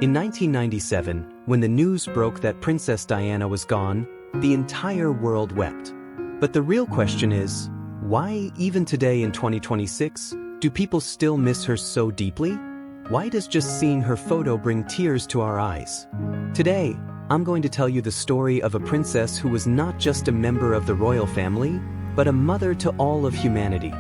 In 1997, when the news broke that Princess Diana was gone, the entire world wept. But the real question is, why, even today in 2026, do people still miss her so deeply? Why does just seeing her photo bring tears to our eyes? Today, I'm going to tell you the story of a princess who was not just a member of the royal family, but a mother to all of humanity.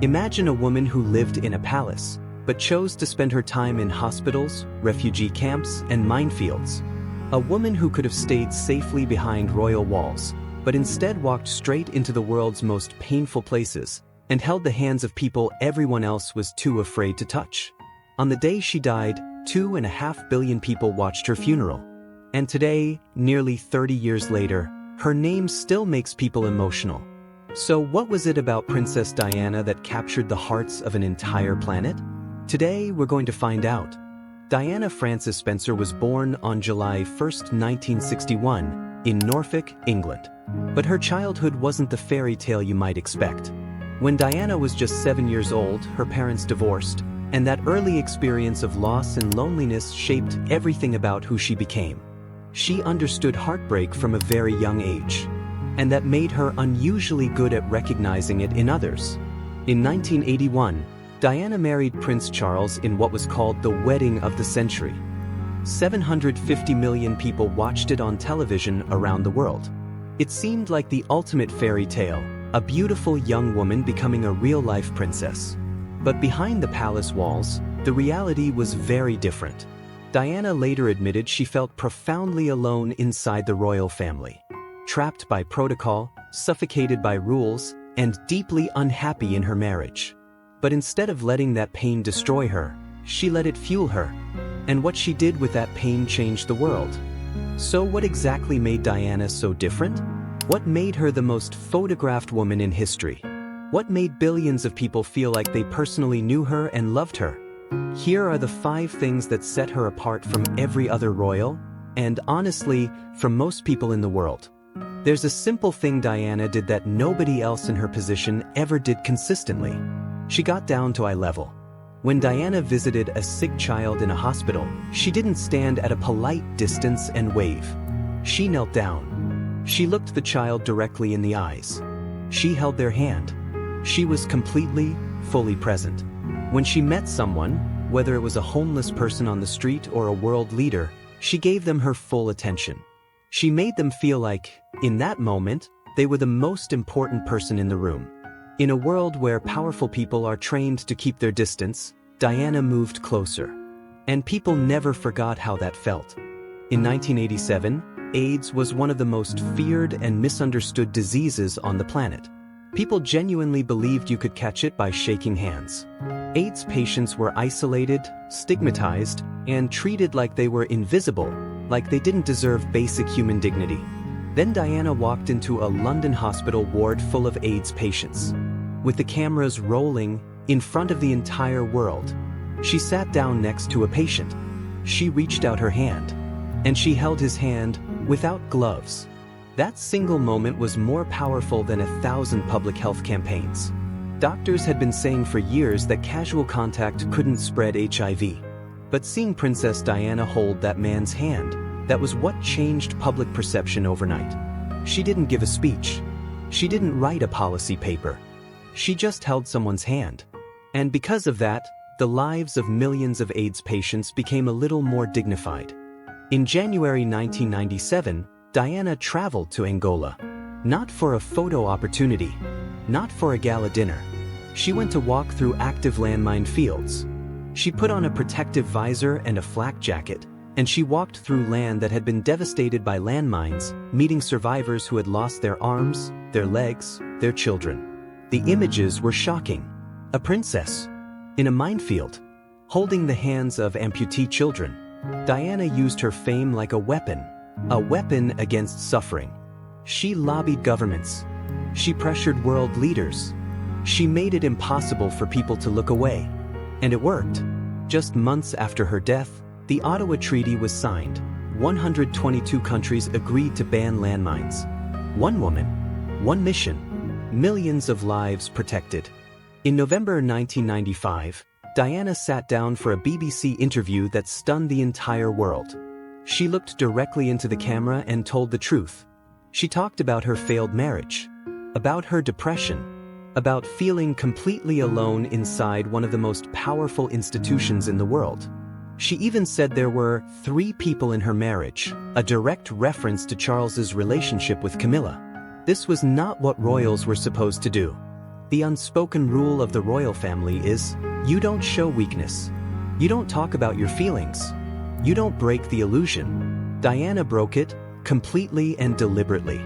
Imagine a woman who lived in a palace, but chose to spend her time in hospitals, refugee camps, and minefields. A woman who could have stayed safely behind royal walls, but instead walked straight into the world's most painful places and held the hands of people everyone else was too afraid to touch. On the day she died, 2.5 billion people watched her funeral. And today, nearly 30 years later, her name still makes people emotional. So what was it about Princess Diana that captured the hearts of an entire planet? Today, we're going to find out. Diana Frances Spencer was born on July 1, 1961, in Norfolk, England. But her childhood wasn't the fairy tale you might expect. When Diana was just 7 years old, her parents divorced, and that early experience of loss and loneliness shaped everything about who she became. She understood heartbreak from a very young age, and that made her unusually good at recognizing it in others. In 1981, Diana married Prince Charles in what was called the wedding of the century. 750 million people watched it on television around the world. It seemed like the ultimate fairy tale, a beautiful young woman becoming a real-life princess. But behind the palace walls, the reality was very different. Diana later admitted she felt profoundly alone inside the royal family. Trapped by protocol, suffocated by rules, and deeply unhappy in her marriage. But instead of letting that pain destroy her, she let it fuel her. And what she did with that pain changed the world. So what exactly made Diana so different? What made her the most photographed woman in history? What made billions of people feel like they personally knew her and loved her? Here are the 5 things that set her apart from every other royal, and honestly, from most people in the world. There's a simple thing Diana did that nobody else in her position ever did consistently. She got down to eye level. When Diana visited a sick child in a hospital, she didn't stand at a polite distance and wave. She knelt down. She looked the child directly in the eyes. She held their hand. She was completely, fully present. When she met someone, whether it was a homeless person on the street or a world leader, she gave them her full attention. She made them feel like, in that moment, they were the most important person in the room. In a world where powerful people are trained to keep their distance, Diana moved closer. And people never forgot how that felt. In 1987, AIDS was one of the most feared and misunderstood diseases on the planet. People genuinely believed you could catch it by shaking hands. AIDS patients were isolated, stigmatized, and treated like they were invisible, like they didn't deserve basic human dignity. Then Diana walked into a London hospital ward full of AIDS patients. With the cameras rolling in front of the entire world, she sat down next to a patient. She reached out her hand, and she held his hand without gloves. That single moment was more powerful than 1,000 public health campaigns. Doctors had been saying for years that casual contact couldn't spread HIV. But seeing Princess Diana hold that man's hand, that was what changed public perception overnight. She didn't give a speech. She didn't write a policy paper. She just held someone's hand. And because of that, the lives of millions of AIDS patients became a little more dignified. In January 1997, Diana traveled to Angola. Not for a photo opportunity, not for a gala dinner. She went to walk through active landmine fields. She put on a protective visor and a flak jacket, and she walked through land that had been devastated by landmines, meeting survivors who had lost their arms, their legs, their children. The images were shocking. A princess in a minefield, holding the hands of amputee children. Diana used her fame like a weapon against suffering. She lobbied governments. She pressured world leaders. She made it impossible for people to look away. And it worked. Just months after her death, the Ottawa Treaty was signed. 122 countries agreed to ban landmines. One woman, one mission, millions of lives protected. In November 1995, Diana sat down for a BBC interview that stunned the entire world. She looked directly into the camera and told the truth. She talked about her failed marriage, about her depression, about feeling completely alone inside one of the most powerful institutions in the world. She even said there were 3 people in her marriage, a direct reference to Charles's relationship with Camilla. This was not what royals were supposed to do. The unspoken rule of the royal family is, you don't show weakness. You don't talk about your feelings. You don't break the illusion. Diana broke it, completely and deliberately.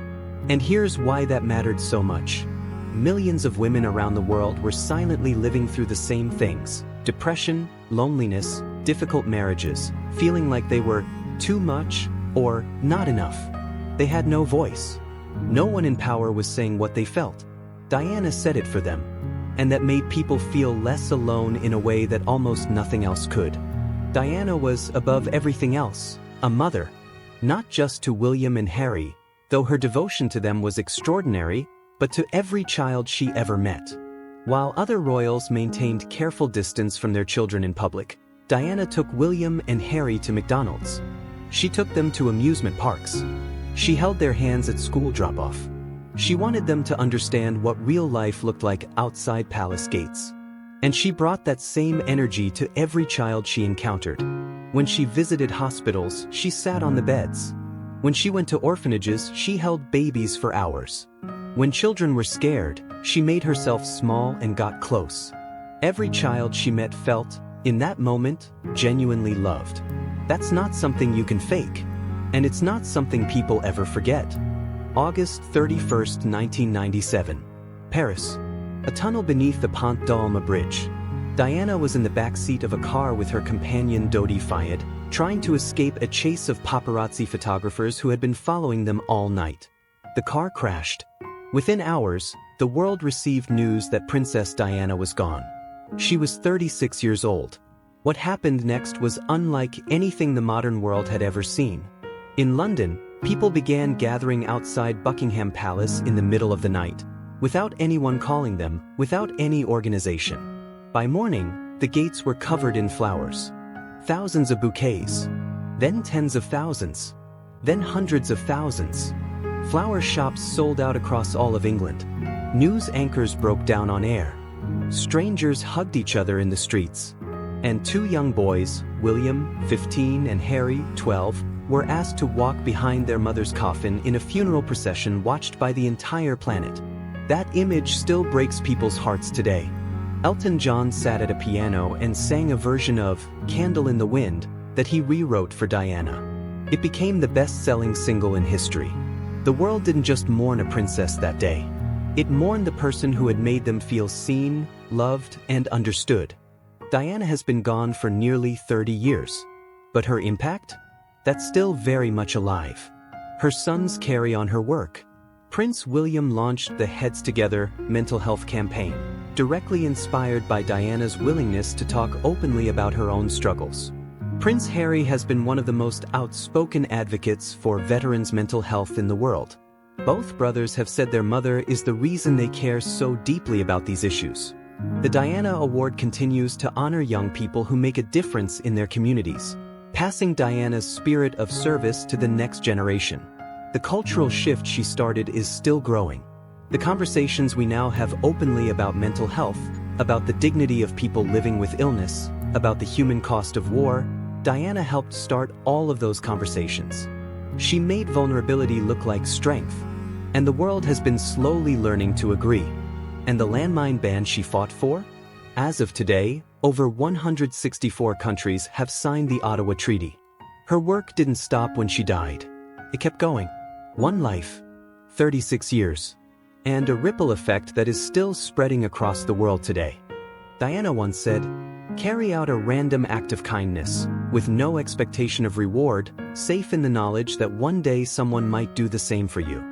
And here's why that mattered so much. Millions of women around the world were silently living through the same things: depression, loneliness, difficult marriages, feeling like they were too much or not enough. They had no voice. No one in power was saying what they felt. Diana said it for them, and that made people feel less alone in a way that almost nothing else could. Diana was, above everything else, a mother, not just to William and Harry, though her devotion to them was extraordinary, but to every child she ever met. While other royals maintained careful distance from their children in public, Diana took William and Harry to McDonald's. She took them to amusement parks. She held their hands at school drop-off. She wanted them to understand what real life looked like outside palace gates. And she brought that same energy to every child she encountered. When she visited hospitals, she sat on the beds. When she went to orphanages, she held babies for hours. When children were scared, she made herself small and got close. Every child she met felt, in that moment, genuinely loved. That's not something you can fake. And it's not something people ever forget. August 31st, 1997. Paris. A tunnel beneath the Pont d'Alma bridge. Diana was in the back seat of a car with her companion Dodi Fayed, trying to escape a chase of paparazzi photographers who had been following them all night. The car crashed. Within hours, the world received news that Princess Diana was gone. She was 36 years old. What happened next was unlike anything the modern world had ever seen. In London, people began gathering outside Buckingham Palace in the middle of the night, without anyone calling them, without any organization. By morning, the gates were covered in flowers. Thousands of bouquets. Then tens of thousands. Then hundreds of thousands. Flower shops sold out across all of England. News anchors broke down on air. Strangers hugged each other in the streets. And 2 young boys, William, 15, and Harry, 12, were asked to walk behind their mother's coffin in a funeral procession watched by the entire planet. That image still breaks people's hearts today. Elton John sat at a piano and sang a version of "Candle in the Wind" that he rewrote for Diana. It became the best-selling single in history. The world didn't just mourn a princess that day. It mourned the person who had made them feel seen, loved, and understood. Diana has been gone for nearly 30 years. But her impact? That's still very much alive. Her sons carry on her work. Prince William launched the Heads Together mental health campaign, directly inspired by Diana's willingness to talk openly about her own struggles. Prince Harry has been one of the most outspoken advocates for veterans' mental health in the world. Both brothers have said their mother is the reason they care so deeply about these issues. The Diana Award continues to honor young people who make a difference in their communities, passing Diana's spirit of service to the next generation. The cultural shift she started is still growing. The conversations we now have openly about mental health, about the dignity of people living with illness, about the human cost of war, Diana helped start all of those conversations. She made vulnerability look like strength, and the world has been slowly learning to agree. And the landmine ban she fought for? As of today, over 164 countries have signed the Ottawa Treaty. Her work didn't stop when she died. It kept going. One life, 36 years, and a ripple effect that is still spreading across the world today. Diana once said, "Carry out a random act of kindness, with no expectation of reward, safe in the knowledge that one day someone might do the same for you."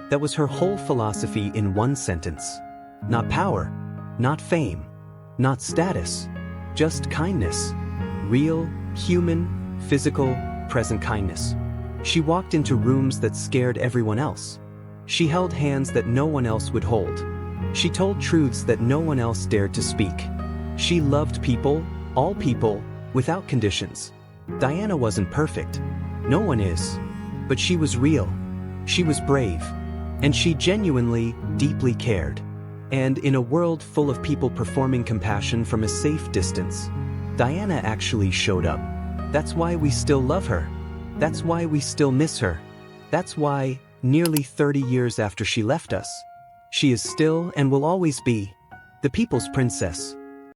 That was her whole philosophy in one sentence. Not power, not fame, not status, just kindness. Real, human, physical, present kindness. She walked into rooms that scared everyone else. She held hands that no one else would hold. She told truths that no one else dared to speak. She loved people, all people, without conditions. Diana wasn't perfect. No one is. But she was real. She was brave. And she genuinely, deeply cared. And in a world full of people performing compassion from a safe distance, Diana actually showed up. That's why we still love her. That's why we still miss her. That's why, nearly 30 years after she left us, she is still and will always be the people's princess.